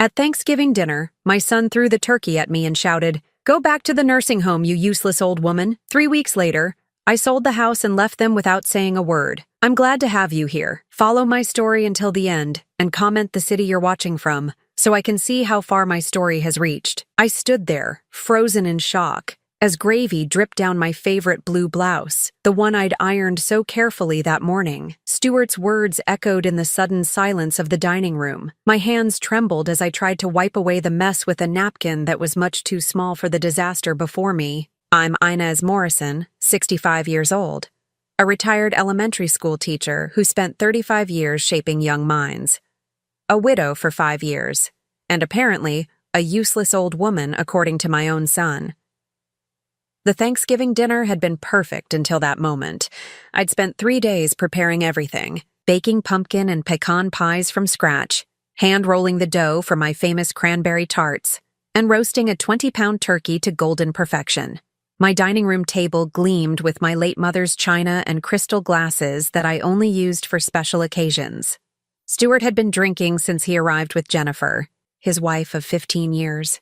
At Thanksgiving dinner, my son threw the turkey at me and shouted, "Go back to the nursing home, you useless old woman." 3 weeks later, I sold the house and left them without saying a word. I'm glad to have you here. Follow my story until the end and comment the city you're watching from so I can see how far my story has reached. I stood there, frozen in shock, as gravy dripped down my favorite blue blouse, the one I'd ironed so carefully that morning. Stuart's words echoed in the sudden silence of the dining room. My hands trembled as I tried to wipe away the mess with a napkin that was much too small for the disaster before me. I'm Inez Morrison, 65 years old, a retired elementary school teacher who spent 35 years shaping young minds, a widow for 5 years, and apparently a useless old woman according to my own son. The Thanksgiving dinner had been perfect until that moment. I'd spent 3 days preparing everything, baking pumpkin and pecan pies from scratch, hand-rolling the dough for my famous cranberry tarts, and roasting a 20-pound turkey to golden perfection. My dining room table gleamed with my late mother's china and crystal glasses that I only used for special occasions. Stuart had been drinking since he arrived with Jennifer, his wife of 15 years.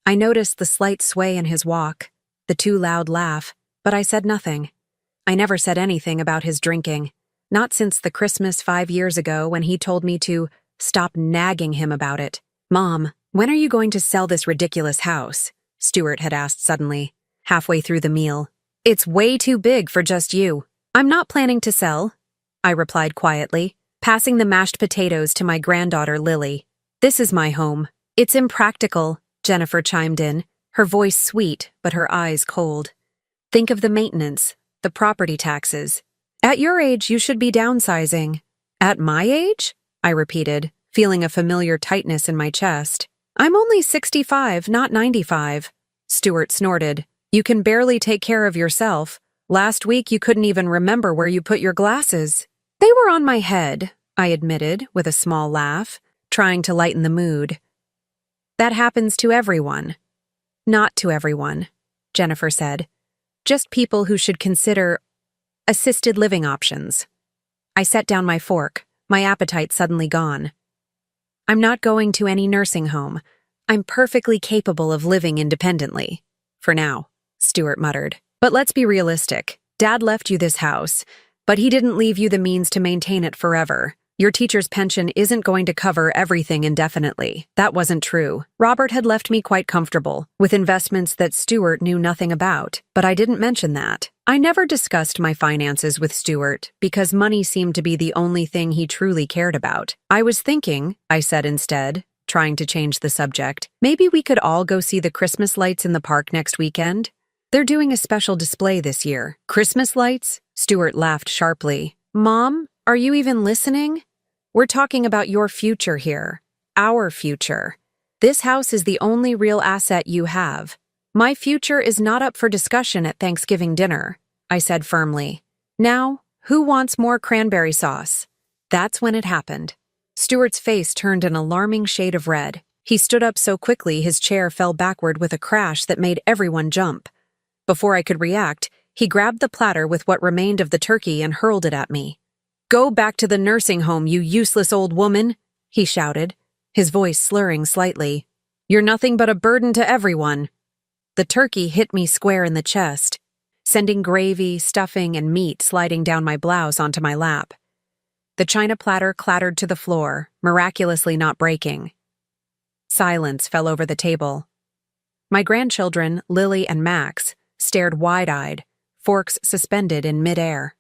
I noticed the slight sway in his walk, the too loud laugh, but I said nothing. I never said anything about his drinking, not since the Christmas 5 years ago when he told me to stop nagging him about it. "Mom, when are you going to sell this ridiculous house?" Stuart had asked suddenly, halfway through the meal. "It's way too big for just you." "I'm not planning to sell," I replied quietly, passing the mashed potatoes to my granddaughter Lily. "This is my home." "It's impractical," Jennifer chimed in, her voice sweet but her eyes cold. "Think of the maintenance, the property taxes. At your age, you should be downsizing." "At my age?" I repeated, feeling a familiar tightness in my chest. "I'm only 65, not 95. Stuart snorted. "You can barely take care of yourself. Last week you couldn't even remember where you put your glasses." "They were on my head," I admitted with a small laugh, trying to lighten the mood. "That happens to everyone." "Not to everyone," Jennifer said. "Just people who should consider assisted living options." I set down my fork, my appetite suddenly gone. "I'm not going to any nursing home. I'm perfectly capable of living independently. For now," Stuart muttered. "But let's be realistic. Dad left you this house, but he didn't leave you the means to maintain it forever. Your teacher's pension isn't going to cover everything indefinitely." That wasn't true. Robert had left me quite comfortable, with investments that Stuart knew nothing about, but I didn't mention that. I never discussed my finances with Stuart because money seemed to be the only thing he truly cared about. "I was thinking," I said instead, trying to change the subject, "maybe we could all go see the Christmas lights in the park next weekend. They're doing a special display this year." "Christmas lights?" Stuart laughed sharply. "Mom, are you even listening? We're talking about your future here. Our future. This house is the only real asset you have. My future is not up for discussion at Thanksgiving dinner," I said firmly. "Now, who wants more cranberry sauce?" That's when it happened. Stuart's face turned an alarming shade of red. He stood up so quickly his chair fell backward with a crash that made everyone jump. Before I could react, he grabbed the platter with what remained of the turkey and hurled it at me. "Go back to the nursing home, you useless old woman," he shouted, his voice slurring slightly. "You're nothing but a burden to everyone." The turkey hit me square in the chest, sending gravy, stuffing, and meat sliding down my blouse onto my lap. The china platter clattered to the floor, miraculously not breaking. Silence fell over the table. My grandchildren, Lily and Max, stared wide-eyed, forks suspended in midair.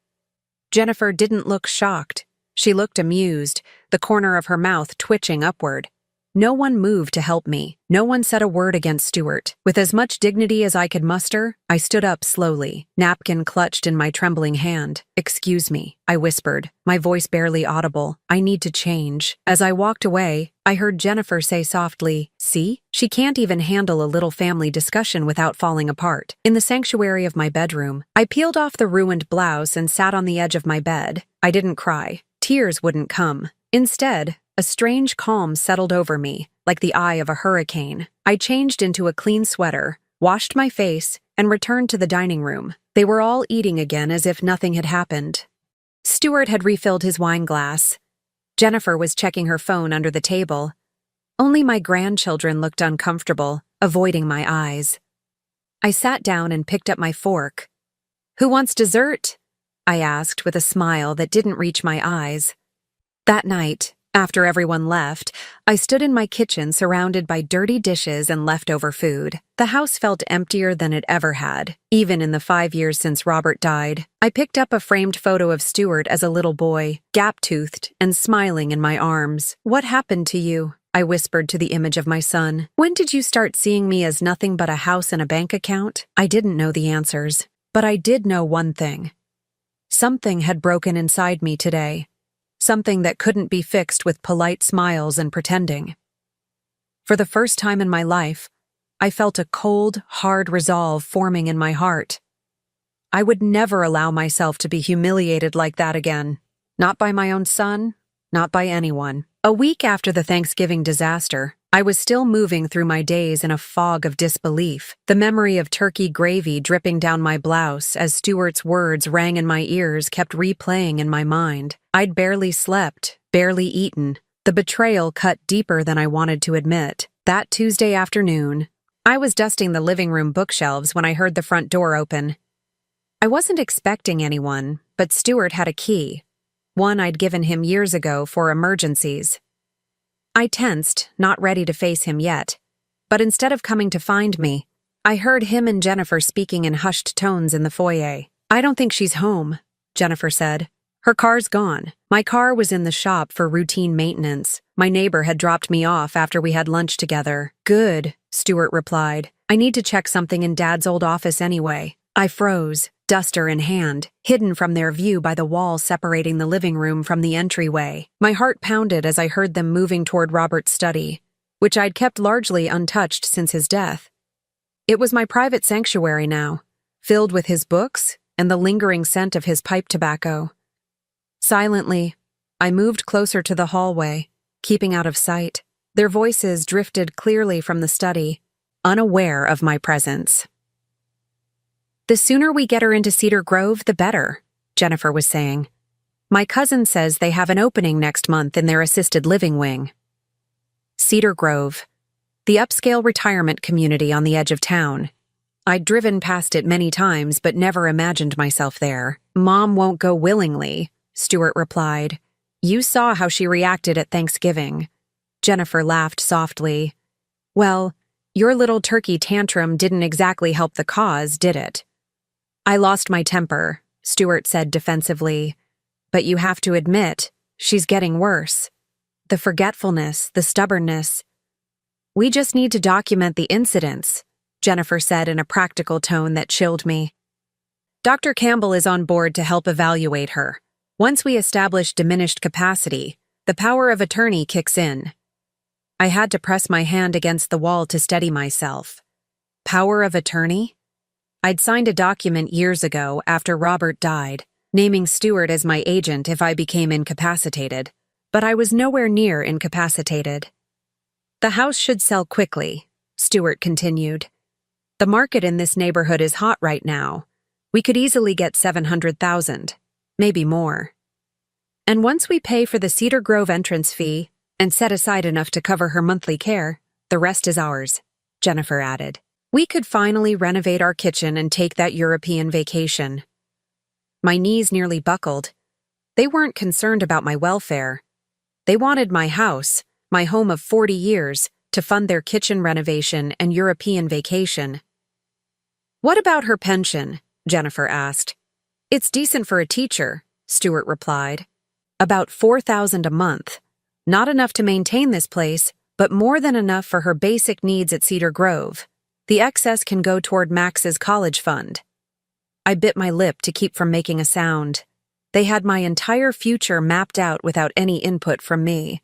Jennifer didn't look shocked. She looked amused, the corner of her mouth twitching upward. No one moved to help me. No one said a word against Stuart. With as much dignity as I could muster, I stood up slowly, napkin clutched in my trembling hand. "Excuse me," I whispered, my voice barely audible. "I need to change." As I walked away, I heard Jennifer say softly, "See? She can't even handle a little family discussion without falling apart." In the sanctuary of my bedroom, I peeled off the ruined blouse and sat on the edge of my bed. I didn't cry. Tears wouldn't come. Instead, a strange calm settled over me, like the eye of a hurricane. I changed into a clean sweater, washed my face, and returned to the dining room. They were all eating again as if nothing had happened. Stuart had refilled his wine glass. Jennifer was checking her phone under the table. Only my grandchildren looked uncomfortable, avoiding my eyes. I sat down and picked up my fork. "Who wants dessert?" I asked with a smile that didn't reach my eyes. That night, after everyone left, I stood in my kitchen surrounded by dirty dishes and leftover food. The house felt emptier than it ever had, even in the 5 years since Robert died. I picked up a framed photo of Stuart as a little boy, gap-toothed and smiling in my arms. "What happened to you?" I whispered to the image of my son. "When did you start seeing me as nothing but a house and a bank account?" I didn't know the answers, but I did know one thing. Something had broken inside me today. Something that couldn't be fixed with polite smiles and pretending. For the first time in my life, I felt a cold, hard resolve forming in my heart. I would never allow myself to be humiliated like that again. Not by my own son, not by anyone. A week after the Thanksgiving disaster, I was still moving through my days in a fog of disbelief. The memory of turkey gravy dripping down my blouse as Stuart's words rang in my ears kept replaying in my mind. I'd barely slept, barely eaten. The betrayal cut deeper than I wanted to admit. That Tuesday afternoon, I was dusting the living room bookshelves when I heard the front door open. I wasn't expecting anyone, but Stuart had a key, one I'd given him years ago for emergencies. I tensed, not ready to face him yet, but instead of coming to find me, I heard him and Jennifer speaking in hushed tones in the foyer. "I don't think she's home," Jennifer said. "Her car's gone. My car was in the shop for routine maintenance. My neighbor had dropped me off after we had lunch together." "Good," Stuart replied. "I need to check something in Dad's old office anyway." I froze, duster in hand, hidden from their view by the wall separating the living room from the entryway. My heart pounded as I heard them moving toward Robert's study, which I'd kept largely untouched since his death. It was my private sanctuary now, filled with his books and the lingering scent of his pipe tobacco. Silently, I moved closer to the hallway, keeping out of sight. Their voices drifted clearly from the study, unaware of my presence. "The sooner we get her into Cedar Grove, the better," Jennifer was saying. "My cousin says they have an opening next month in their assisted living wing." Cedar Grove, the upscale retirement community on the edge of town. I'd driven past it many times but never imagined myself there. "Mom won't go willingly," Stuart replied. "You saw how she reacted at Thanksgiving." Jennifer laughed softly. "Well, your little turkey tantrum didn't exactly help the cause, did it?" "I lost my temper," Stuart said defensively. "But you have to admit, she's getting worse. The forgetfulness, the stubbornness. We just need to document the incidents," Jennifer said in a practical tone that chilled me. "Dr. Campbell is on board to help evaluate her. Once we establish diminished capacity, the power of attorney kicks in." I had to press my hand against the wall to steady myself. Power of attorney? I'd signed a document years ago after Robert died, naming Stuart as my agent if I became incapacitated, but I was nowhere near incapacitated. "The house should sell quickly," Stuart continued. "The market in this neighborhood is hot right now. We could easily get $700,000, maybe more. And once we pay for the Cedar Grove entrance fee and set aside enough to cover her monthly care, the rest is ours," Jennifer added. "We could finally renovate our kitchen and take that European vacation." My knees nearly buckled. They weren't concerned about my welfare. They wanted my house, my home of 40 years, to fund their kitchen renovation and European vacation. "What about her pension?" Jennifer asked. "It's decent for a teacher," Stuart replied. "About $4,000 a month. Not enough to maintain this place, but more than enough for her basic needs at Cedar Grove. The excess can go toward Max's college fund." I bit my lip to keep from making a sound. They had my entire future mapped out without any input from me.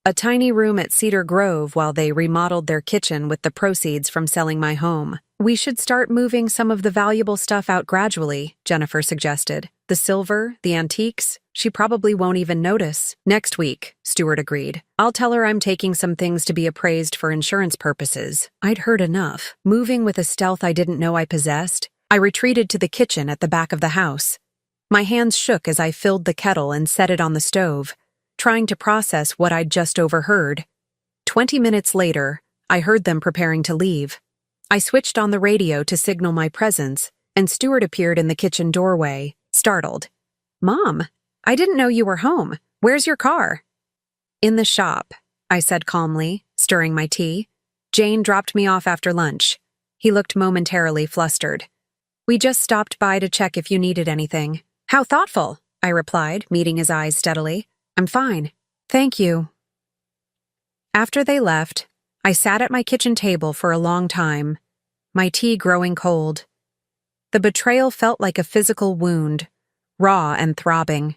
A tiny room at Cedar Grove while they remodeled their kitchen with the proceeds from selling my home. "We should start moving some of the valuable stuff out gradually," Jennifer suggested. "The silver, the antiques, she probably won't even notice." "Next week," Stuart agreed. "I'll tell her I'm taking some things to be appraised for insurance purposes." I'd heard enough. Moving with a stealth I didn't know I possessed, I retreated to the kitchen at the back of the house. My hands shook as I filled the kettle and set it on the stove, trying to process what I'd just overheard. 20 minutes later, I heard them preparing to leave. I switched on the radio to signal my presence, and Stuart appeared in the kitchen doorway, startled. "Mom, I didn't know you were home. Where's your car?" "In the shop," I said calmly, stirring my tea. "Jane dropped me off after lunch." He looked momentarily flustered. "We just stopped by to check if you needed anything." "How thoughtful," I replied, meeting his eyes steadily. "I'm fine. Thank you." After they left, I sat at my kitchen table for a long time, my tea growing cold. The betrayal felt like a physical wound, raw and throbbing.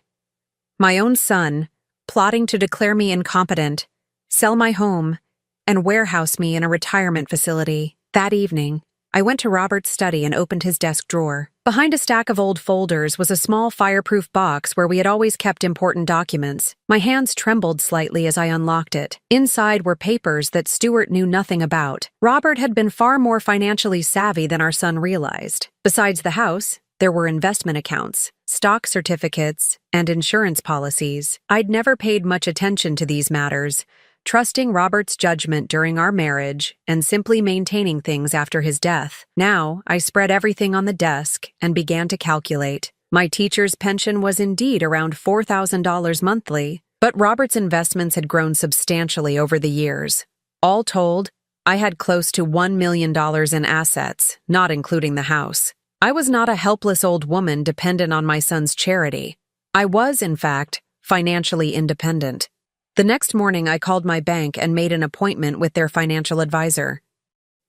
My own son, plotting to declare me incompetent, sell my home, and warehouse me in a retirement facility. That evening, I went to Robert's study and opened his desk drawer. Behind a stack of old folders was a small fireproof box where we had always kept important documents. My hands trembled slightly as I unlocked it. Inside were papers that Stuart knew nothing about. Robert had been far more financially savvy than our son realized. Besides the house, there were investment accounts, stock certificates, and insurance policies. I'd never paid much attention to these matters, trusting Robert's judgment during our marriage and simply maintaining things after his death. Now, I spread everything on the desk and began to calculate. My teacher's pension was indeed around $4,000 monthly, but Robert's investments had grown substantially over the years. All told, I had close to $1 million in assets, not including the house. I was not a helpless old woman dependent on my son's charity. I was, in fact, financially independent. The next morning, I called my bank and made an appointment with their financial advisor.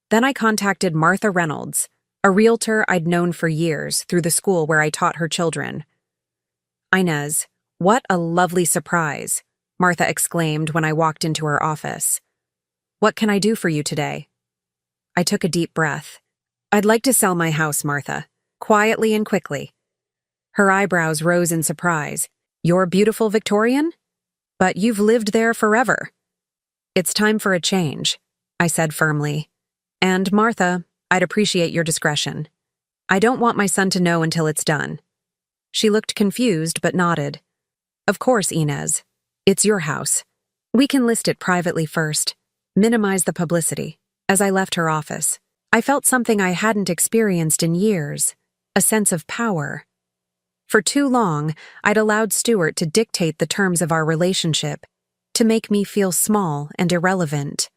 Then I contacted Martha Reynolds, a realtor I'd known for years through the school where I taught her children. "Inez, what a lovely surprise," Martha exclaimed when I walked into her office. "What can I do for you today?" I took a deep breath. "I'd like to sell my house, Martha, quietly and quickly." Her eyebrows rose in surprise. "You're beautiful Victorian? But you've lived there forever." "It's time for a change," I said firmly. "And, Martha, I'd appreciate your discretion. I don't want my son to know until it's done." She looked confused but nodded. "Of course, Inez. It's your house. We can list it privately first. Minimize the publicity." As I left her office, I felt something I hadn't experienced in years, a sense of power. For too long, I'd allowed Stuart to dictate the terms of our relationship, to make me feel small and irrelevant.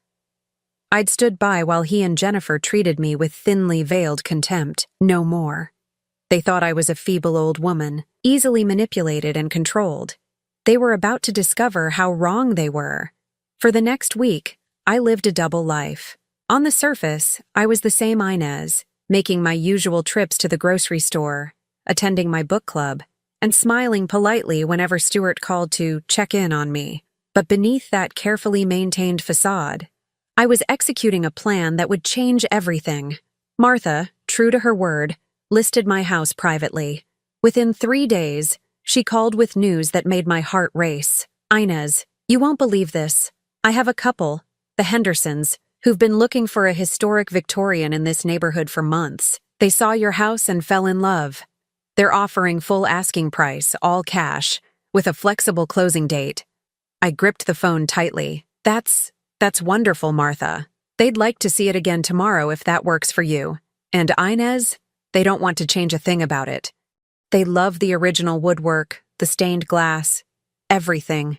I'd stood by while he and Jennifer treated me with thinly veiled contempt, no more. They thought I was a feeble old woman, easily manipulated and controlled. They were about to discover how wrong they were. For the next week, I lived a double life. On the surface, I was the same Inez, making my usual trips to the grocery store, attending my book club, and smiling politely whenever Stuart called to check in on me. But beneath that carefully maintained facade, I was executing a plan that would change everything. Martha, true to her word, listed my house privately. Within 3 days, she called with news that made my heart race. "Inez, you won't believe this. I have a couple, the Hendersons, who've been looking for a historic Victorian in this neighborhood for months. They saw your house and fell in love. They're offering full asking price, all cash, with a flexible closing date." I gripped the phone tightly. That's wonderful, Martha. They'd like to see it again tomorrow if that works for you. And Inez, they don't want to change a thing about it. They love the original woodwork, the stained glass, everything.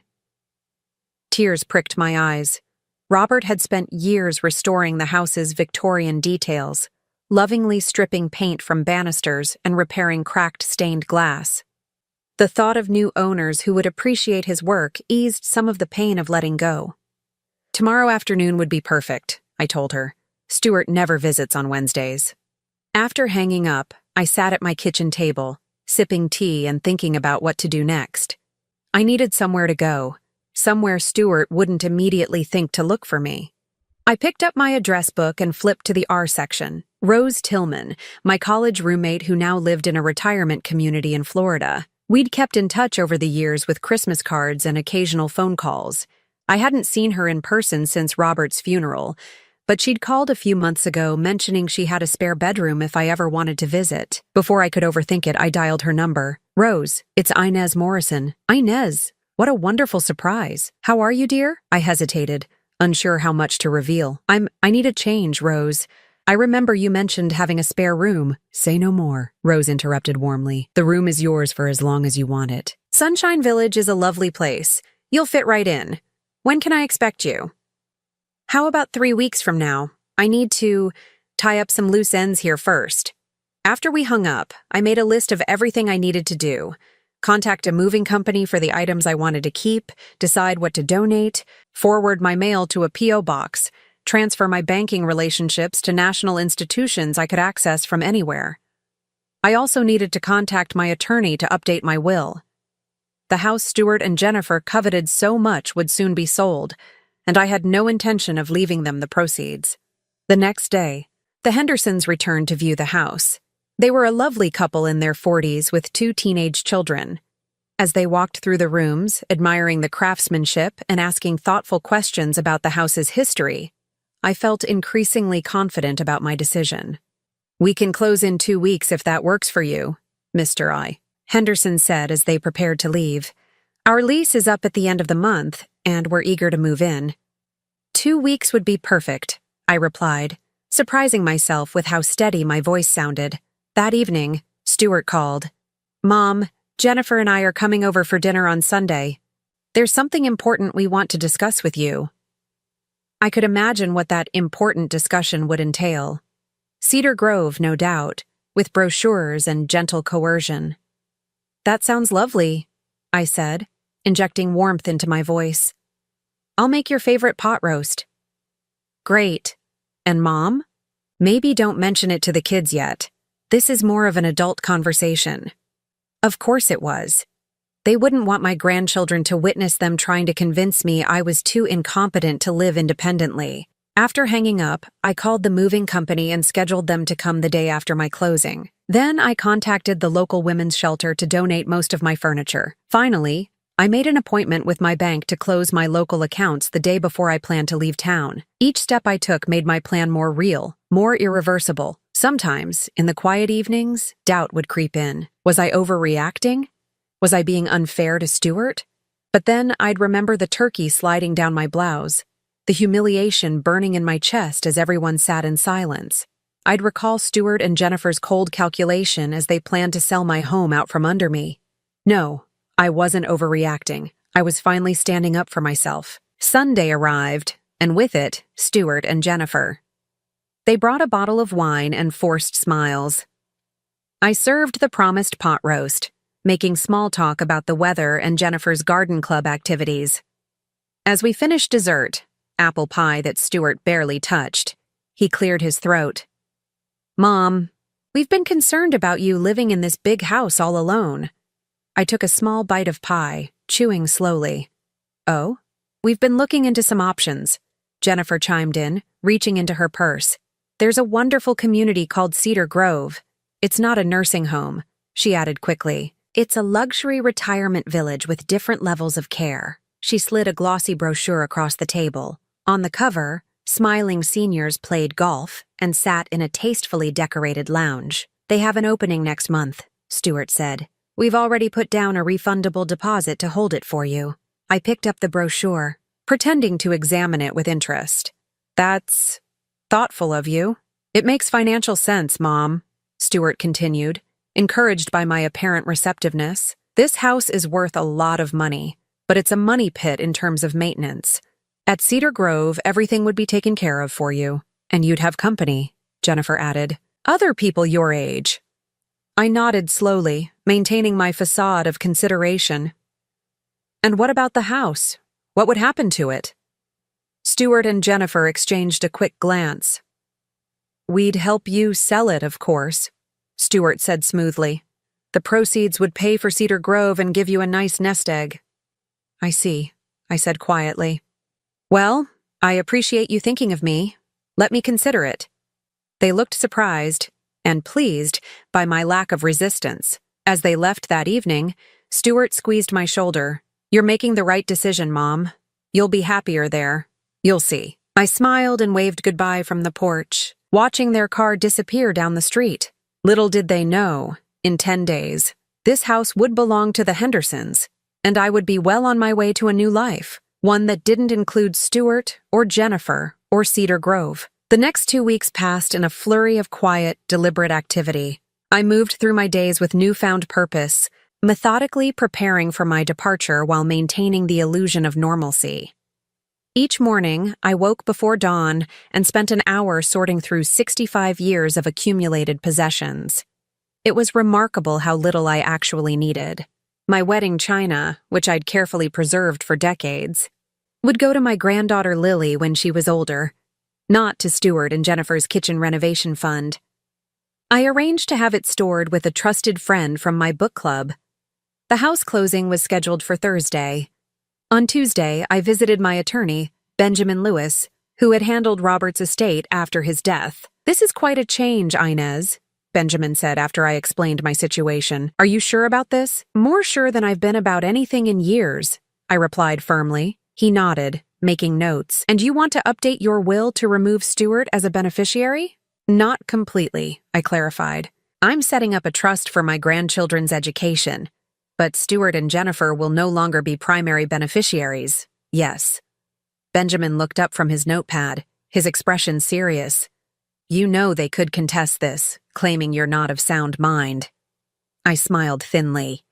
Tears pricked my eyes. Robert had spent years restoring the house's Victorian details, lovingly stripping paint from banisters and repairing cracked stained glass. The thought of new owners who would appreciate his work eased some of the pain of letting go. "Tomorrow afternoon would be perfect," I told her. "Stuart never visits on Wednesdays." After hanging up, I sat at my kitchen table, sipping tea and thinking about what to do next. I needed somewhere to go, somewhere Stuart wouldn't immediately think to look for me. I picked up my address book and flipped to the R section. Rose Tillman, my college roommate who now lived in a retirement community in Florida. We'd kept in touch over the years with Christmas cards and occasional phone calls. I hadn't seen her in person since Robert's funeral, but she'd called a few months ago mentioning she had a spare bedroom if I ever wanted to visit. Before I could overthink it, I dialed her number. "Rose, it's Inez Morrison." "Inez, what a wonderful surprise. How are you, dear?" I hesitated, unsure how much to reveal. I need a change, Rose. I remember you mentioned having a spare room. Say no more, Rose interrupted warmly. The room is yours for as long as you want it. Sunshine Village is a lovely place. You'll fit right in. When can I expect you? How about 3 weeks from now? I need to tie up some loose ends here first. After we hung up, I made a list of everything I needed to do. Contact a moving company for the items I wanted to keep, decide what to donate, forward my mail to a P.O. box, transfer my banking relationships to national institutions I could access from anywhere. I also needed to contact my attorney to update my will. The house Stuart and Jennifer coveted so much would soon be sold, and I had no intention of leaving them the proceeds. The next day, the Hendersons returned to view the house. They were a lovely couple in their 40s with 2 teenage children. As they walked through the rooms, admiring the craftsmanship and asking thoughtful questions about the house's history, I felt increasingly confident about my decision. We can close in 2 weeks if that works for you, Mr. I. Henderson said as they prepared to leave. Our lease is up at the end of the month, and we're eager to move in. 2 weeks would be perfect, I replied, surprising myself with how steady my voice sounded. That evening, Stuart called. Mom, Jennifer and I are coming over for dinner on Sunday. There's something important we want to discuss with you. I could imagine what that important discussion would entail. Cedar Grove, no doubt, with brochures and gentle coercion. That sounds lovely, I said, injecting warmth into my voice. I'll make your favorite pot roast. Great. And Mom? Maybe don't mention it to the kids yet. This is more of an adult conversation. Of course it was. They wouldn't want my grandchildren to witness them trying to convince me I was too incompetent to live independently. After hanging up, I called the moving company and scheduled them to come the day after my closing. Then I contacted the local women's shelter to donate most of my furniture. Finally, I made an appointment with my bank to close my local accounts the day before I planned to leave town. Each step I took made my plan more real, more irreversible. Sometimes, in the quiet evenings, doubt would creep in. Was I overreacting? Was I being unfair to Stuart? But then I'd remember the turkey sliding down my blouse, the humiliation burning in my chest as everyone sat in silence. I'd recall Stuart and Jennifer's cold calculation as they planned to sell my home out from under me. No, I wasn't overreacting. I was finally standing up for myself. Sunday arrived, and with it, Stuart and Jennifer. They brought a bottle of wine and forced smiles. I served the promised pot roast, making small talk about the weather and Jennifer's garden club activities. As we finished dessert, apple pie that Stuart barely touched, he cleared his throat. Mom, we've been concerned about you living in this big house all alone. I took a small bite of pie, chewing slowly. Oh? We've been looking into some options, Jennifer chimed in, reaching into her purse. There's a wonderful community called Cedar Grove. It's not a nursing home, she added quickly. It's a luxury retirement village with different levels of care. She slid a glossy brochure across the table. On the cover, smiling seniors played golf and sat in a tastefully decorated lounge. They have an opening next month, Stuart said. We've already put down a refundable deposit to hold it for you. I picked up the brochure, pretending to examine it with interest. That's thoughtful of you. It makes financial sense, Mom, Stuart continued, encouraged by my apparent receptiveness. This house is worth a lot of money, but it's a money pit in terms of maintenance. At Cedar Grove, everything would be taken care of for you, and you'd have company, Jennifer added. Other people your age. I nodded slowly, maintaining my facade of consideration. And what about the house? What would happen to it? Stuart and Jennifer exchanged a quick glance. We'd help you sell it, of course, Stuart said smoothly. The proceeds would pay for Cedar Grove and give you a nice nest egg. I see, I said quietly. Well, I appreciate you thinking of me. Let me consider it. They looked surprised and pleased by my lack of resistance. As they left that evening, Stuart squeezed my shoulder. You're making the right decision, Mom. You'll be happier there. You'll see. I smiled and waved goodbye from the porch, watching their car disappear down the street. Little did they know, in 10 days, this house would belong to the Hendersons, and I would be well on my way to a new life. one that didn't include Stuart or Jennifer or Cedar Grove. The next 2 weeks passed in a flurry of quiet, deliberate activity. I moved through my days with newfound purpose, methodically preparing for my departure while maintaining the illusion of normalcy. Each morning, I woke before dawn and spent an hour sorting through 65 years of accumulated possessions. It was remarkable how little I actually needed. My wedding china, which I'd carefully preserved for decades, would go to my granddaughter Lily when she was older, not to Stuart and Jennifer's kitchen renovation fund. I arranged to have it stored with a trusted friend from my book club. The house closing was scheduled for Thursday. On Tuesday, I visited my attorney, Benjamin Lewis, who had handled Robert's estate after his death. "This is quite a change, Inez," Benjamin said after I explained my situation. "Are you sure about this?" "More sure than I've been about anything in years," I replied firmly. He nodded, making notes. "And you want to update your will to remove Stuart as a beneficiary?" "Not completely," I clarified. "I'm setting up a trust for my grandchildren's education. But Stuart and Jennifer will no longer be primary beneficiaries. Yes." Benjamin looked up from his notepad, his expression serious. "You know they could contest this, claiming you're not of sound mind." I smiled thinly.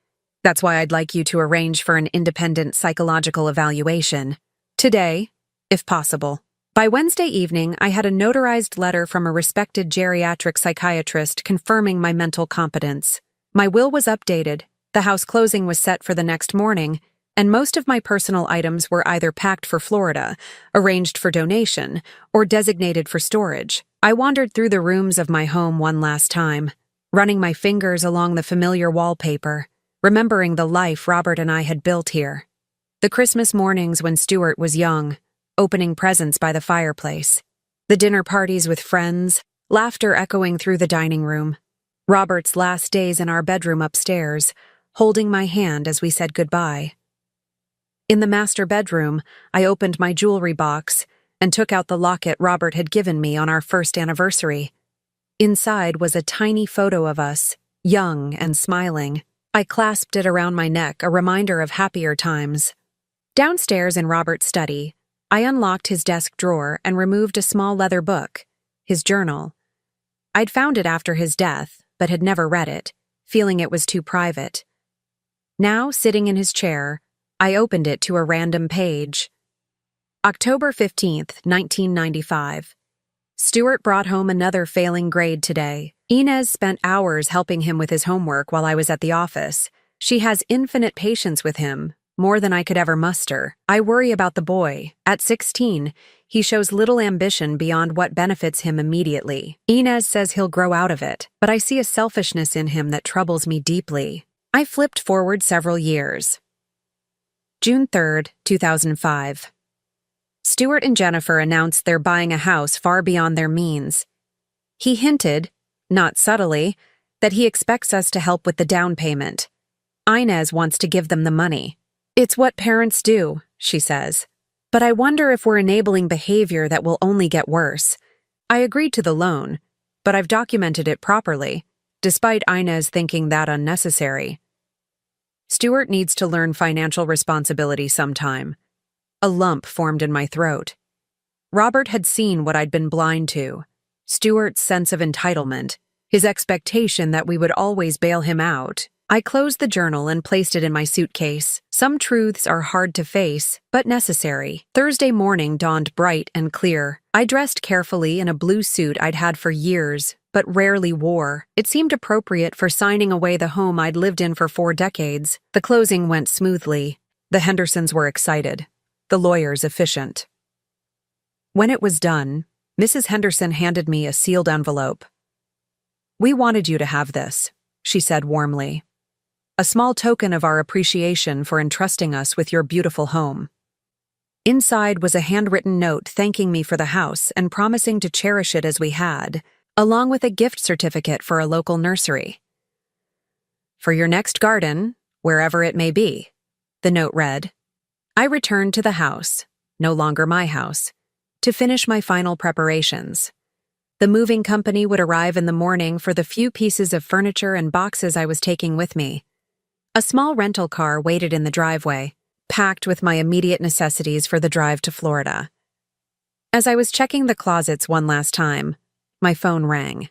"That's why I'd like you to arrange for an independent psychological evaluation. Today, if possible." By Wednesday evening, I had a notarized letter from a respected geriatric psychiatrist confirming my mental competence. My will was updated, the house closing was set for the next morning, and most of my personal items were either packed for Florida, arranged for donation, or designated for storage. I wandered through the rooms of my home one last time, running my fingers along the familiar wallpaper, remembering the life Robert and I had built here. The Christmas mornings when Stuart was young, opening presents by the fireplace, the dinner parties with friends, laughter echoing through the dining room, Robert's last days in our bedroom upstairs, holding my hand as we said goodbye. In the master bedroom, I opened my jewelry box and took out the locket Robert had given me on our first anniversary. Inside was a tiny photo of us, young and smiling. I clasped it around my neck, a reminder of happier times. Downstairs in Robert's study, I unlocked his desk drawer and removed a small leather book, his journal. I'd found it after his death, but had never read it, feeling it was too private. Now, sitting in his chair, I opened it to a random page. October 15th, 1995. Stuart brought home another failing grade today. Inez spent hours helping him with his homework while I was at the office. She has infinite patience with him, more than I could ever muster. I worry about the boy. At 16, he shows little ambition beyond what benefits him immediately. Inez says he'll grow out of it, but I see a selfishness in him that troubles me deeply. I flipped forward several years. June 3rd, 2005. Stuart and Jennifer announced they're buying a house far beyond their means. He hinted, not subtly, that he expects us to help with the down payment. Inez wants to give them the money. "It's what parents do," she says. "But I wonder if we're enabling behavior that will only get worse." I agreed to the loan, but I've documented it properly, despite Inez thinking that unnecessary. Stuart needs to learn financial responsibility sometime. A lump formed in my throat. Robert had seen what I'd been blind to. Stuart's sense of entitlement, his expectation that we would always bail him out. I closed the journal and placed it in my suitcase. Some truths are hard to face, but necessary. Thursday morning dawned bright and clear. I dressed carefully in a blue suit I'd had for years, but rarely wore. It seemed appropriate for signing away the home I'd lived in for 4 decades. The closing went smoothly. The Hendersons were excited. The lawyers efficient. When it was done, Mrs. Henderson handed me a sealed envelope. "We wanted you to have this," she said warmly. "A small token of our appreciation for entrusting us with your beautiful home." Inside was a handwritten note thanking me for the house and promising to cherish it as we had, along with a gift certificate for a local nursery. "For your next garden, wherever it may be," the note read. I returned to the house, no longer my house, to finish my final preparations. The moving company would arrive in the morning for the few pieces of furniture and boxes I was taking with me. A small rental car waited in the driveway. packed with my immediate necessities for the drive to Florida. As I was checking the closets one last time, my phone rang.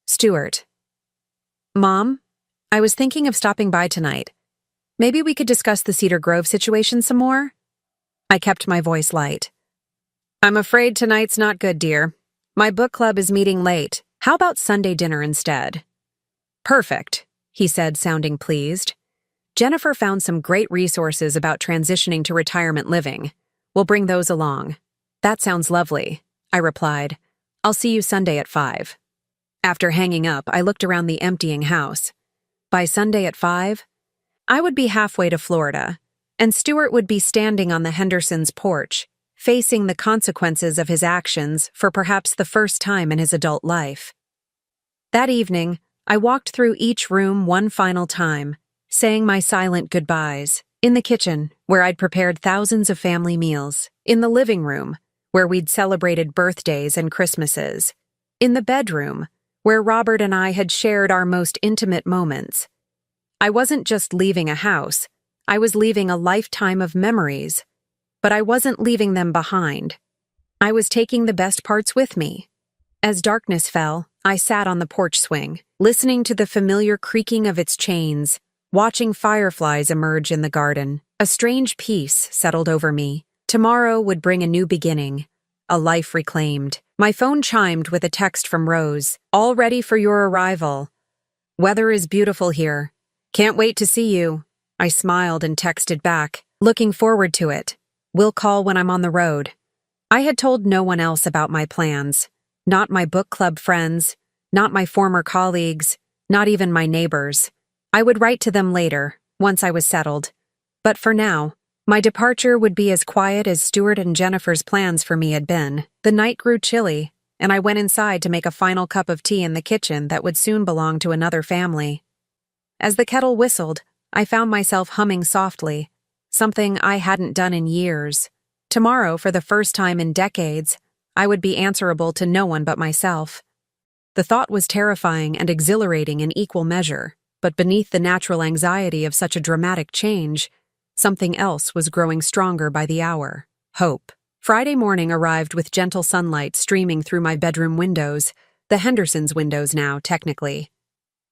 Stuart. Mom, I was thinking of stopping by tonight. Maybe we could discuss the Cedar Grove situation some more? I kept my voice light. I'm afraid tonight's not good, dear. My book club is meeting late. How about Sunday dinner instead? Perfect, he said, sounding pleased. Jennifer found some great resources about transitioning to retirement living. We'll bring those along. That sounds lovely, I replied. I'll see you Sunday at 5. After hanging up, I looked around the emptying house. By Sunday at 5, I would be halfway to Florida, and Stuart would be standing on the Hendersons' porch, facing the consequences of his actions for perhaps the first time in his adult life. That evening, I walked through each room one final time, saying my silent goodbyes. In the kitchen, where I'd prepared thousands of family meals. In the living room, where we'd celebrated birthdays and Christmases. In the bedroom, where Robert and I had shared our most intimate moments. I wasn't just leaving a house, I was leaving a lifetime of memories. But I wasn't leaving them behind. I was taking the best parts with me. As darkness fell, I sat on the porch swing, listening to the familiar creaking of its chains, watching fireflies emerge in the garden. A strange peace settled over me. Tomorrow would bring a new beginning, a life reclaimed. My phone chimed with a text from Rose. All ready for your arrival. Weather is beautiful here. Can't wait to see you. I smiled and texted back, looking forward to it. We'll call when I'm on the road. I had told no one else about my plans. Not my book club friends, not my former colleagues, not even my neighbors. I would write to them later, once I was settled. But for now, my departure would be as quiet as Stuart and Jennifer's plans for me had been. The night grew chilly, and I went inside to make a final cup of tea in the kitchen that would soon belong to another family. As the kettle whistled, I found myself humming softly, something I hadn't done in years. Tomorrow, for the first time in decades, I would be answerable to no one but myself. The thought was terrifying and exhilarating in equal measure, but beneath the natural anxiety of such a dramatic change, something else was growing stronger by the hour. Hope. Friday morning arrived with gentle sunlight streaming through my bedroom windows, the Hendersons' windows now, technically.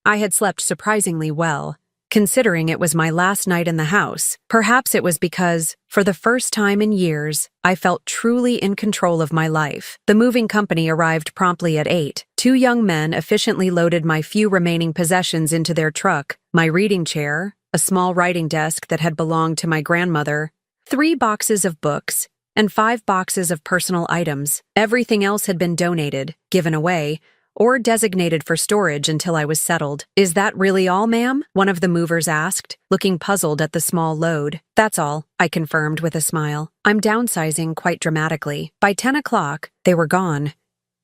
I had slept surprisingly well, considering it was my last night in the house. Perhaps it was because, for the first time in years, I felt truly in control of my life. The moving company arrived promptly at 8. 2 young men efficiently loaded my few remaining possessions into their truck, my reading chair, a small writing desk that had belonged to my grandmother, 3 boxes of books, and 5 boxes of personal items. Everything else had been donated, given away, or designated for storage until I was settled. Is that really all, ma'am? One of the movers asked, looking puzzled at the small load. That's all, I confirmed with a smile. I'm downsizing quite dramatically. By 10 o'clock, they were gone,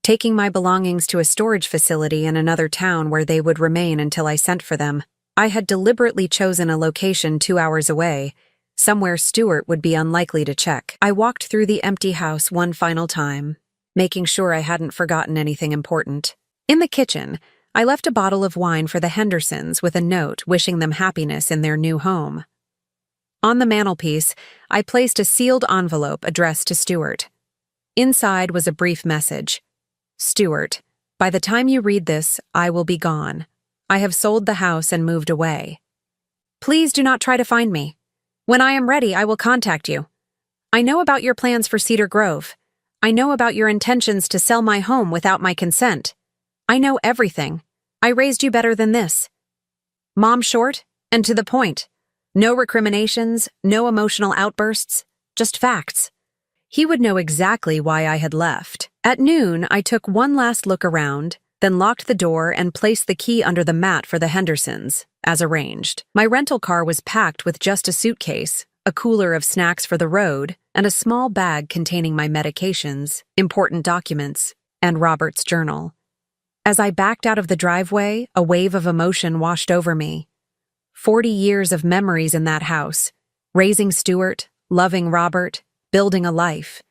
taking my belongings to a storage facility in another town where they would remain until I sent for them. I had deliberately chosen a location 2 hours away, somewhere Stuart would be unlikely to check. I walked through the empty house one final time, making sure I hadn't forgotten anything important. In the kitchen, I left a bottle of wine for the Hendersons with a note wishing them happiness in their new home. On the mantelpiece, I placed a sealed envelope addressed to Stuart. Inside was a brief message. Stuart, by the time you read this, I will be gone. I have sold the house and moved away. Please do not try to find me. When I am ready, I will contact you. I know about your plans for Cedar Grove. I know about your intentions to sell my home without my consent. I know everything. I raised you better than this. Mom short and to the point. No recriminations, no emotional outbursts, just facts. He would know exactly why I had left. At noon, I took one last look around, then locked the door and placed the key under the mat for the Hendersons, as arranged. My rental car was packed with just a suitcase, a cooler of snacks for the road, and a small bag containing my medications, important documents, and Robert's journal. As I backed out of the driveway, a wave of emotion washed over me. 40 years of memories in that house, raising Stuart, loving Robert, building a life.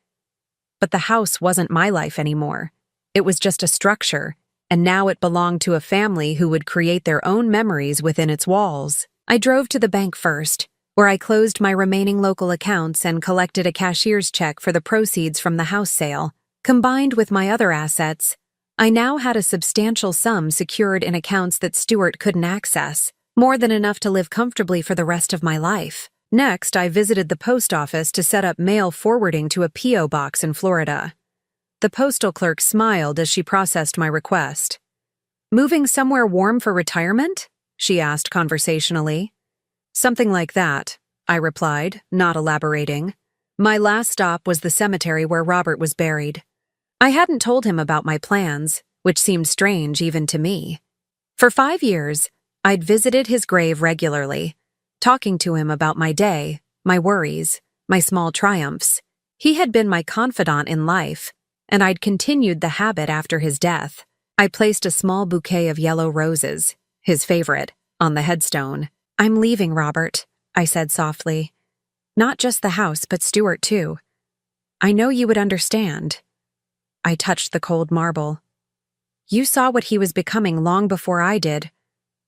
But the house wasn't my life anymore. It was just a structure, and now it belonged to a family who would create their own memories within its walls. I drove to the bank first, where I closed my remaining local accounts and collected a cashier's check for the proceeds from the house sale. Combined with my other assets, I now had a substantial sum secured in accounts that Stuart couldn't access, more than enough to live comfortably for the rest of my life. Next, I visited the post office to set up mail forwarding to a P.O. box in Florida. The postal clerk smiled as she processed my request. "Moving somewhere warm for retirement?" she asked conversationally. "Something like that," I replied, not elaborating. My last stop was the cemetery where Robert was buried. I hadn't told him about my plans, which seemed strange even to me. For 5 years, I'd visited his grave regularly, talking to him about my day, my worries, my small triumphs. He had been my confidant in life, and I'd continued the habit after his death. I placed a small bouquet of yellow roses, his favorite, on the headstone. "I'm leaving, Robert," I said softly. "Not just the house, but Stuart too. I know you would understand." I touched the cold marble. "You saw what he was becoming long before I did.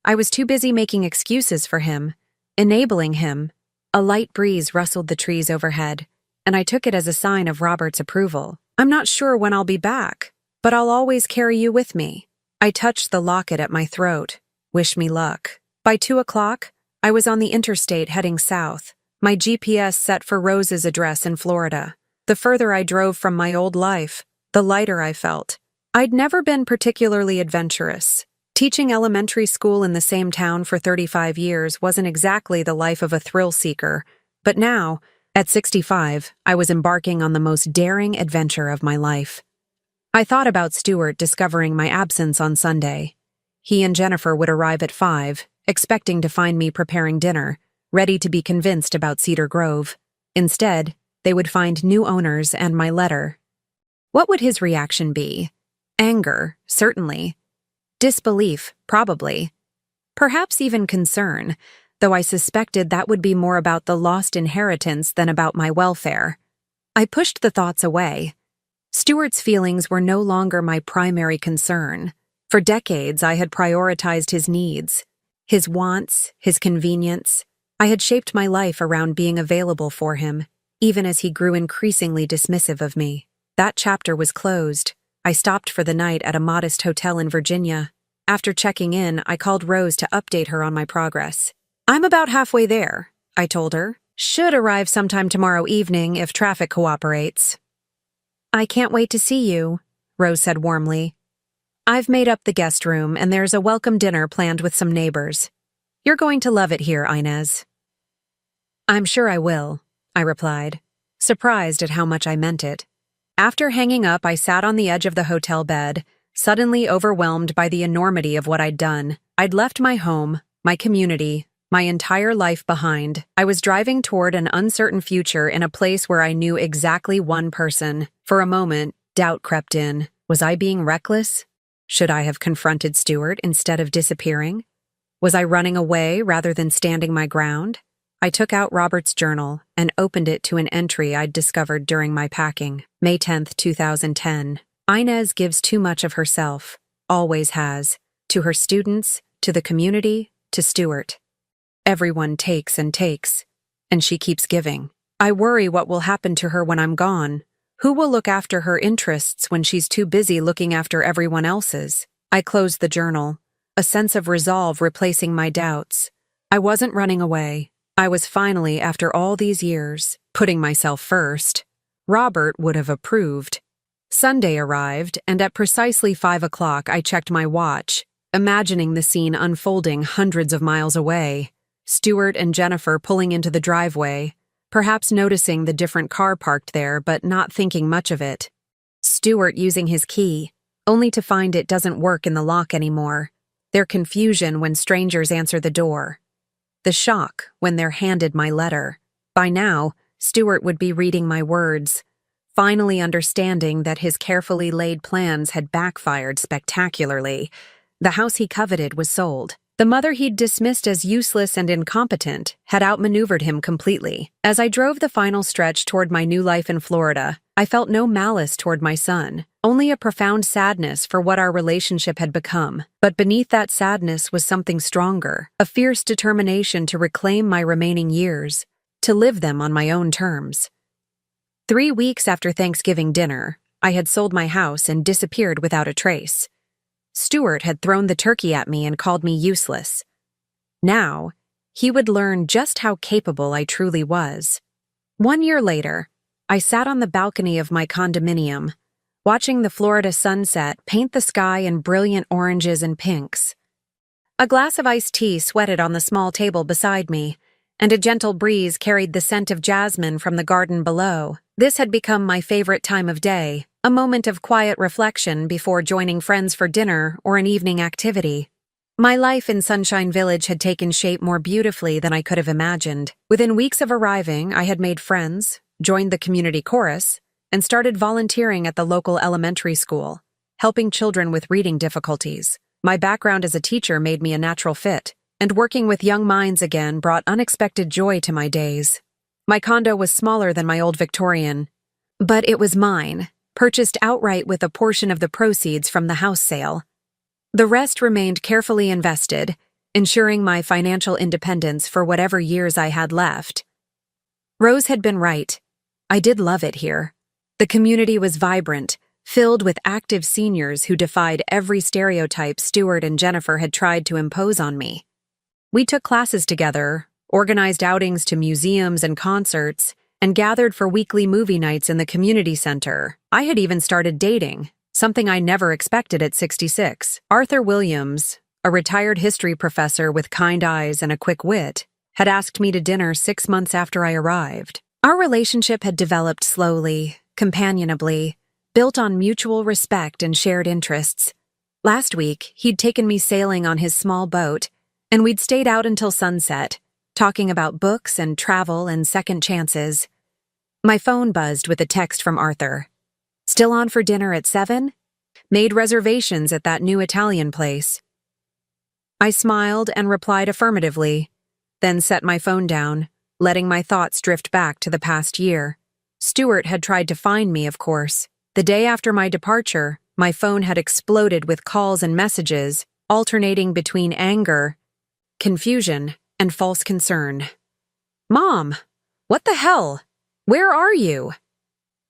I was too busy making excuses for him, enabling him." A light breeze rustled the trees overhead, and I took it as a sign of Robert's approval. "I'm not sure when I'll be back, but I'll always carry you with me." I touched the locket at my throat. "Wish me luck." By 2 o'clock, I was on the interstate heading south, my GPS set for Rose's address in Florida. The further I drove from my old life, the lighter I felt. I'd never been particularly adventurous. Teaching elementary school in the same town for 35 years wasn't exactly the life of a thrill seeker, but now, at 65, I was embarking on the most daring adventure of my life. I thought about Stuart discovering my absence on Sunday. He and Jennifer would arrive at 5, expecting to find me preparing dinner, ready to be convinced about Cedar Grove. Instead, they would find new owners and my letter. What would his reaction be? Anger, certainly. Disbelief, probably. Perhaps even concern, though I suspected that would be more about the lost inheritance than about my welfare. I pushed the thoughts away. Stuart's feelings were no longer my primary concern. For decades, I had prioritized his needs, his wants, his convenience. I had shaped my life around being available for him, even as he grew increasingly dismissive of me. That chapter was closed. I stopped for the night at a modest hotel in Virginia. After checking in, I called Rose to update her on my progress. "I'm about halfway there," I told her. "Should arrive sometime tomorrow evening if traffic cooperates." "I can't wait to see you," Rose said warmly. "I've made up the guest room, and there's a welcome dinner planned with some neighbors. You're going to love it here, Inez." "I'm sure I will," I replied, surprised at how much I meant it. After hanging up, I sat on the edge of the hotel bed, suddenly overwhelmed by the enormity of what I'd done. I'd left my home, my community, my entire life behind. I was driving toward an uncertain future in a place where I knew exactly one person. For a moment, doubt crept in. Was I being reckless? Should I have confronted Stuart instead of disappearing? Was I running away rather than standing my ground? I took out Robert's journal and opened it to an entry I'd discovered during my packing. May 10th, 2010. Inez gives too much of herself, always has, to her students, to the community, to Stuart. Everyone takes, and she keeps giving. I worry what will happen to her when I'm gone. Who will look after her interests when she's too busy looking after everyone else's? I closed the journal, a sense of resolve replacing my doubts. I wasn't running away. I was finally, after all these years, putting myself first. Robert would have approved. Sunday arrived, and at precisely 5 o'clock I checked my watch, imagining the scene unfolding hundreds of miles away. Stuart and Jennifer pulling into the driveway, perhaps noticing the different car parked there but not thinking much of it. Stuart using his key, only to find it doesn't work in the lock anymore. Their confusion when strangers answer the door. The shock when they're handed my letter. By now, Stuart would be reading my words, finally understanding that his carefully laid plans had backfired spectacularly. The house he coveted was sold. The mother he'd dismissed as useless and incompetent had outmaneuvered him completely. As I drove the final stretch toward my new life in Florida, I felt no malice toward my son. only a profound sadness for what our relationship had become. But beneath that sadness was something stronger, a fierce determination to reclaim my remaining years, to live them on my own terms. 3 weeks after Thanksgiving dinner, I had sold my house and disappeared without a trace. Stuart had thrown the turkey at me and called me useless. Now, he would learn just how capable I truly was. 1 year later, I sat on the balcony of my condominium, watching the Florida sunset paint the sky in brilliant oranges and pinks. A glass of iced tea sweated on the small table beside me, and a gentle breeze carried the scent of jasmine from the garden below. This had become my favorite time of day, a moment of quiet reflection before joining friends for dinner or an evening activity. My life in Sunshine Village had taken shape more beautifully than I could have imagined. Within weeks of arriving, I had made friends, joined the community chorus, and started volunteering at the local elementary school, helping children with reading difficulties. My background as a teacher made me a natural fit, and working with young minds again brought unexpected joy to my days. My condo was smaller than my old Victorian, but it was mine, purchased outright with a portion of the proceeds from the house sale. The rest remained carefully invested, ensuring my financial independence for whatever years I had left. Rose had been right. I did love it here. The community was vibrant, filled with active seniors who defied every stereotype Stuart and Jennifer had tried to impose on me. We took classes together, organized outings to museums and concerts, and gathered for weekly movie nights in the community center. I had even started dating, something I never expected at 66. Arthur Williams, a retired history professor with kind eyes and a quick wit, had asked me to dinner 6 months after I arrived. Our relationship had developed slowly, companionably, built on mutual respect and shared interests. Last week, he'd taken me sailing on his small boat, and we'd stayed out until sunset, talking about books and travel and second chances. My phone buzzed with a text from Arthur. Still on for dinner at 7? Made reservations at that new Italian place. I smiled and replied affirmatively, then set my phone down, letting my thoughts drift back to the past year. Stuart had tried to find me, of course. The day after my departure, my phone had exploded with calls and messages, alternating between anger, confusion, and false concern. Mom, what the hell? Where are you?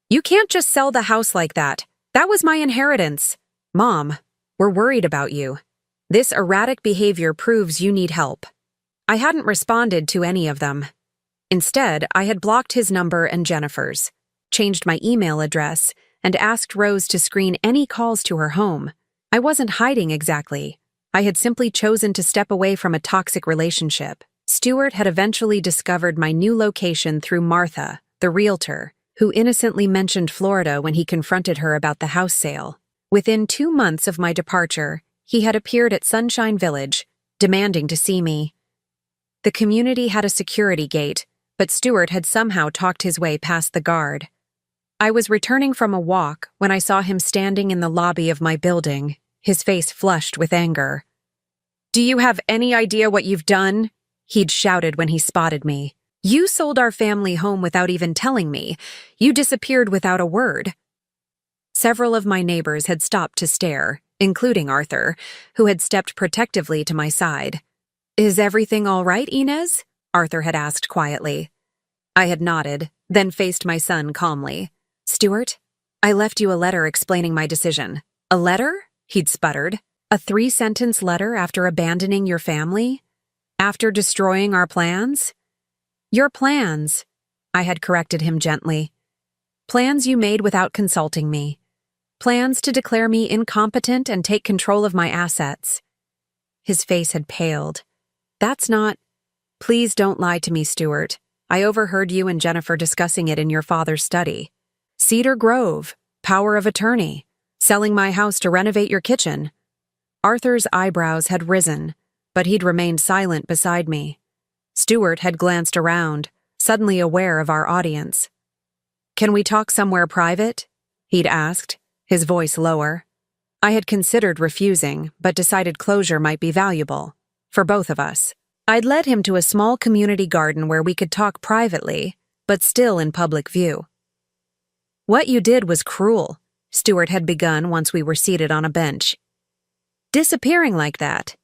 You can't just sell the house like that. That was my inheritance. Mom, we're worried about you. This erratic behavior proves you need help. I hadn't responded to any of them. Instead, I had blocked his number and Jennifer's, changed my email address, and asked Rose to screen any calls to her home. I wasn't hiding exactly. I had simply chosen to step away from a toxic relationship. Stuart had eventually discovered my new location through Martha, the realtor, who innocently mentioned Florida when he confronted her about the house sale. Within 2 months of my departure, he had appeared at Sunshine Village, demanding to see me. The community had a security gate, but Stuart had somehow talked his way past the guard. I was returning from a walk when I saw him standing in the lobby of my building, his face flushed with anger. "Do you have any idea what you've done?" he'd shouted when he spotted me. "You sold our family home without even telling me. You disappeared without a word." Several of my neighbors had stopped to stare, including Arthur, who had stepped protectively to my side. "Is everything all right, Inez?" Arthur had asked quietly. I had nodded, then faced my son calmly. "Stuart, I left you a letter explaining my decision." "A letter?" he'd sputtered. "A 3-sentence letter after abandoning your family? After destroying our plans?" "Your plans," I had corrected him gently. "Plans you made without consulting me. Plans to declare me incompetent and take control of my assets." His face had paled. "That's not—" "Please don't lie to me, Stuart. I overheard you and Jennifer discussing it in your father's study. Cedar Grove, power of attorney, selling my house to renovate your kitchen." Arthur's eyebrows had risen, but he'd remained silent beside me. Stuart had glanced around, suddenly aware of our audience. "Can we talk somewhere private?" he'd asked, his voice lower. I had considered refusing, but decided closure might be valuable, for both of us. I'd led him to a small community garden where we could talk privately, but still in public view. "What you did was cruel," Stuart had begun once we were seated on a bench. "Disappearing like that.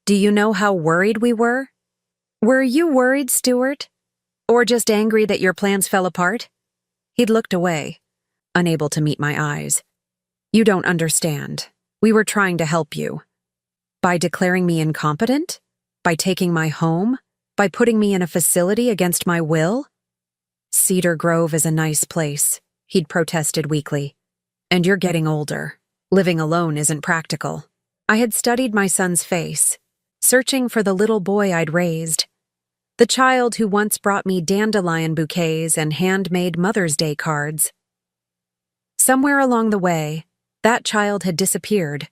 Do you know how worried we were?" "Were you worried, Stuart? Or just angry that your plans fell apart?" He'd looked away, unable to meet my eyes. "You don't understand. We were trying to help you. By declaring me incompetent? By taking my home? By putting me in a facility against my will?" "Cedar Grove is a nice place," he'd protested weakly. "And you're getting older. Living alone isn't practical." I had studied my son's face, searching for the little boy I'd raised. The child who once brought me dandelion bouquets and handmade Mother's Day cards. Somewhere along the way, that child had disappeared,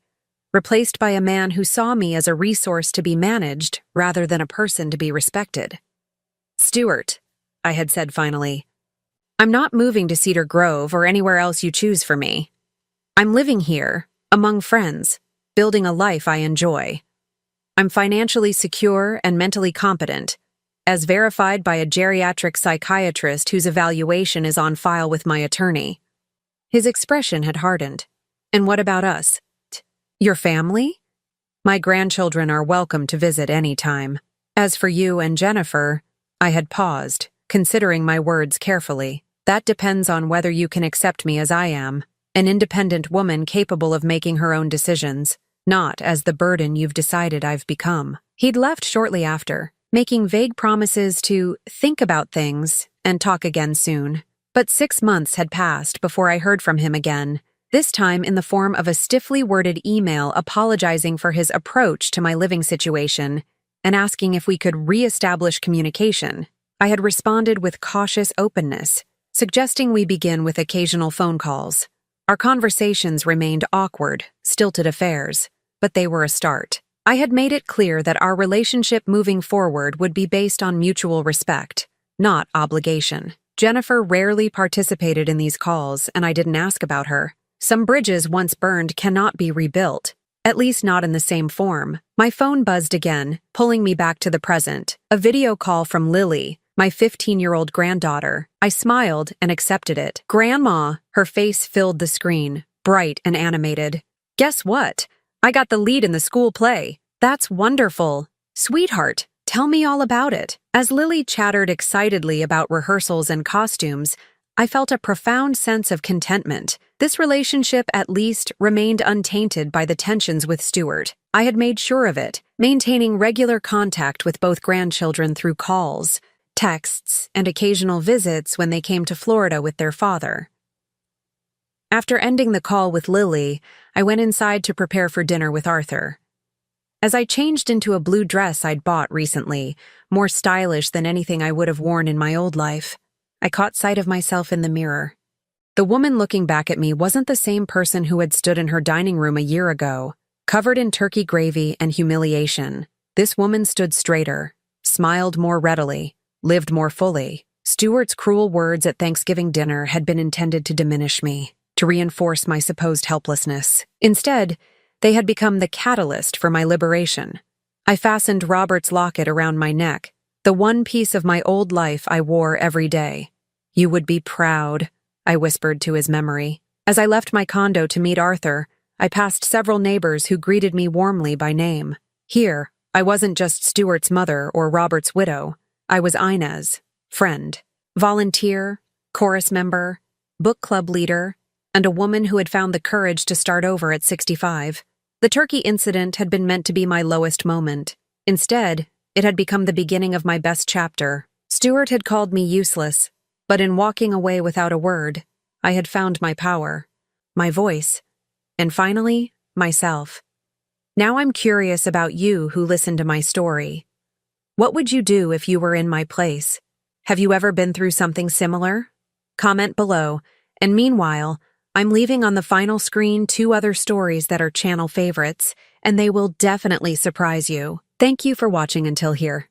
replaced by a man who saw me as a resource to be managed rather than a person to be respected. "Stuart," I had said finally, "I'm not moving to Cedar Grove or anywhere else you choose for me. I'm living here, among friends, building a life I enjoy. I'm financially secure and mentally competent, as verified by a geriatric psychiatrist whose evaluation is on file with my attorney." His expression had hardened. "And what about us? Your family? My grandchildren are welcome to visit any time. As for you and Jennifer," I had paused, considering my words carefully. "That depends on whether you can accept me as I am, an independent woman capable of making her own decisions, not as the burden you've decided I've become." He'd left shortly after, making vague promises to think about things and talk again soon. But 6 months had passed before I heard from him again, this time in the form of a stiffly worded email apologizing for his approach to my living situation and asking if we could re-establish communication. I had responded with cautious openness, suggesting we begin with occasional phone calls. Our conversations remained awkward, stilted affairs, but they were a start. I had made it clear that our relationship moving forward would be based on mutual respect, not obligation. Jennifer rarely participated in these calls, and I didn't ask about her. Some bridges once burned cannot be rebuilt, at least not in the same form. My phone buzzed again, pulling me back to the present. A video call from Lily, my 15-year-old granddaughter. I smiled and accepted it. "Grandma," her face filled the screen, bright and animated. "Guess what? I got the lead in the school play." "That's wonderful. Sweetheart, tell me all about it." As Lily chattered excitedly about rehearsals and costumes, I felt a profound sense of contentment. This relationship, at least, remained untainted by the tensions with Stuart. I had made sure of it, maintaining regular contact with both grandchildren through calls, texts, and occasional visits when they came to Florida with their father. After ending the call with Lily, I went inside to prepare for dinner with Arthur. As I changed into a blue dress I'd bought recently, more stylish than anything I would have worn in my old life, I caught sight of myself in the mirror. The woman looking back at me wasn't the same person who had stood in her dining room a year ago, covered in turkey gravy and humiliation. This woman stood straighter, smiled more readily, lived more fully. Stuart's cruel words at Thanksgiving dinner had been intended to diminish me, to reinforce my supposed helplessness. Instead, they had become the catalyst for my liberation. I fastened Robert's locket around my neck, the one piece of my old life I wore every day. "You would be proud," I whispered to his memory. As I left my condo to meet Arthur, I passed several neighbors who greeted me warmly by name. Here, I wasn't just Stuart's mother or Robert's widow. I was Inez, friend, volunteer, chorus member, book club leader, and a woman who had found the courage to start over at 65. The turkey incident had been meant to be my lowest moment. Instead, it had become the beginning of my best chapter. Stuart had called me useless, but in walking away without a word, I had found my power, my voice, and finally, myself. Now I'm curious about you who listen to my story. What would you do if you were in my place? Have you ever been through something similar? Comment below, and meanwhile, I'm leaving on the final screen 2 other stories that are channel favorites, and they will definitely surprise you. Thank you for watching until here.